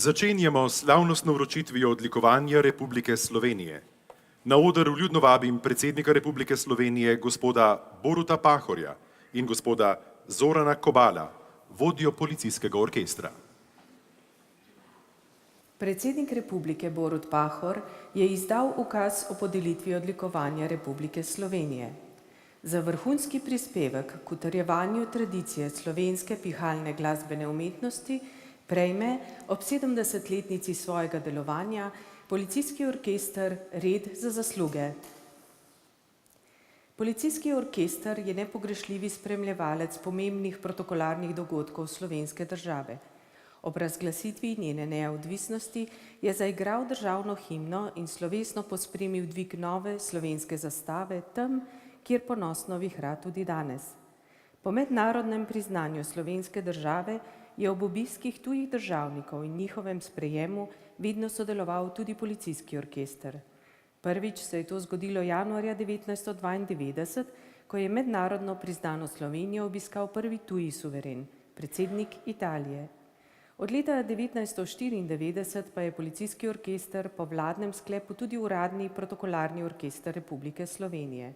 Začenjamo s slavnostno vročitvijo odlikovanja Republike Slovenije. Na oder vljudno vabim predsednika Republike Slovenije gospoda Boruta Pahorja in gospoda Zorana Kobala, vodjo policijskega orkestra. Predsednik Republike Borut Pahor je izdal ukaz o podelitvi odlikovanja Republike Slovenije. Za vrhunski prispevek k utrjevanju tradicije slovenske pihalne glasbene umetnosti prejme ob 70-letnici svojega delovanja policijski orkester Red za zasluge. Policijski orkester je nepogrešljivi spremljevalec pomembnih protokolarnih dogodkov slovenske države. Ob razglasitvi njene neodvisnosti je zaigral državno himno in slovesno pospremil dvig nove slovenske zastave tam, kjer ponosno vihra tudi danes. Po mednarodnem priznanju slovenske države je ob obiskih tujih državnikov in njihovem sprejemu vedno sodeloval tudi policijski orkester. Prvič se je to zgodilo januarja 1992, ko je mednarodno priznano Slovenijo obiskal prvi tuji suveren, predsednik Italije. Od leta 1994 pa je policijski orkester po vladnem sklepu tudi uradni protokolarni orkester Republike Slovenije.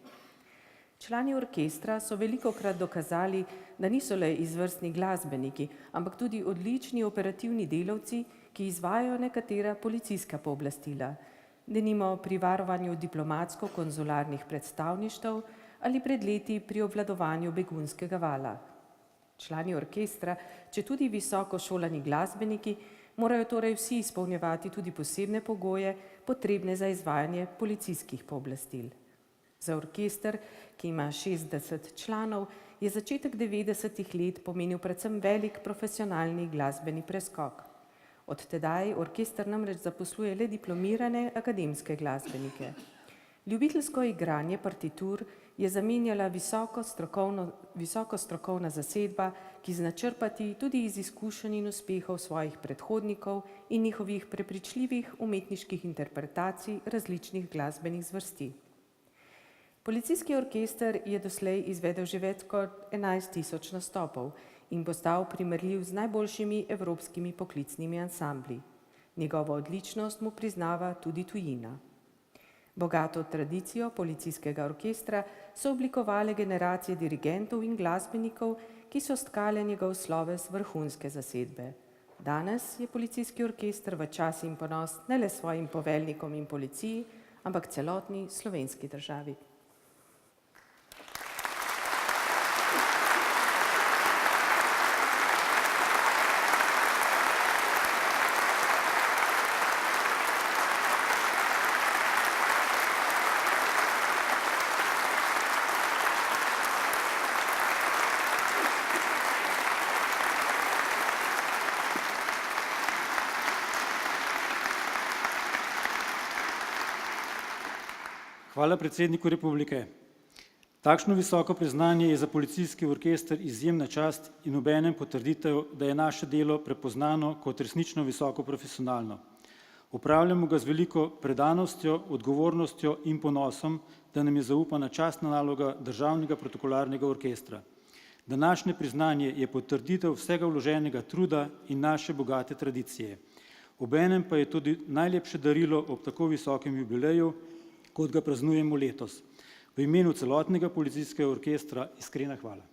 Člani orkestra so velikokrat dokazali, da niso le izvrstni glasbeniki, ampak tudi odlični operativni delavci, ki izvajajo nekatera policijska pooblastila, denimo pri varovanju diplomatsko-konzularnih predstavništev ali pred leti pri obvladovanju begunskega vala. Člani orkestra, četudi visoko šolani glasbeniki, morajo torej vsi izpolnjevati tudi posebne pogoje, potrebne za izvajanje policijskih pooblastil. Za orkester, ki ima 60 članov, je začetek 90-ih let pomenil predvsem velik profesionalni glasbeni preskok. Od tedaj orkester namreč zaposluje le diplomirane akademske glasbenike. Ljubiteljsko igranje partitur je zamenjala visoko strokovna zasedba, ki zna črpati tudi iz izkušenj in uspehov svojih predhodnikov in njihovih prepričljivih umetniških interpretacij različnih glasbenih zvrsti. Policijski orkester je doslej izvedel že več kot 11.000 nastopov in postal primerljiv z najboljšimi evropskimi poklicnimi ansambli. Njegovo odličnost mu priznava tudi tujina. Bogato tradicijo policijskega orkestra so oblikovale generacije dirigentov in glasbenikov, ki so stkale njegov sloves vrhunske zasedbe. Danes je policijski orkester v čast in ponos ne le svojim poveljnikom in policiji, ampak celotni slovenski državi. Hvala predsedniku Republike. Takšno visoko priznanje je za policijski orkester izjemna čast in obenem potrditev, da je naše delo prepoznano kot resnično visoko profesionalno. Opravljamo ga z veliko predanostjo, odgovornostjo in ponosom, da nam je zaupana častna naloga državnega protokolarnega orkestra. Današnje priznanje je potrditev vsega vloženega truda in naše bogate tradicije. Obenem pa je tudi najlepše darilo ob tako visokem jubileju, kot ga praznujemo letos. V imenu celotnega policijskega orkestra iskrena hvala.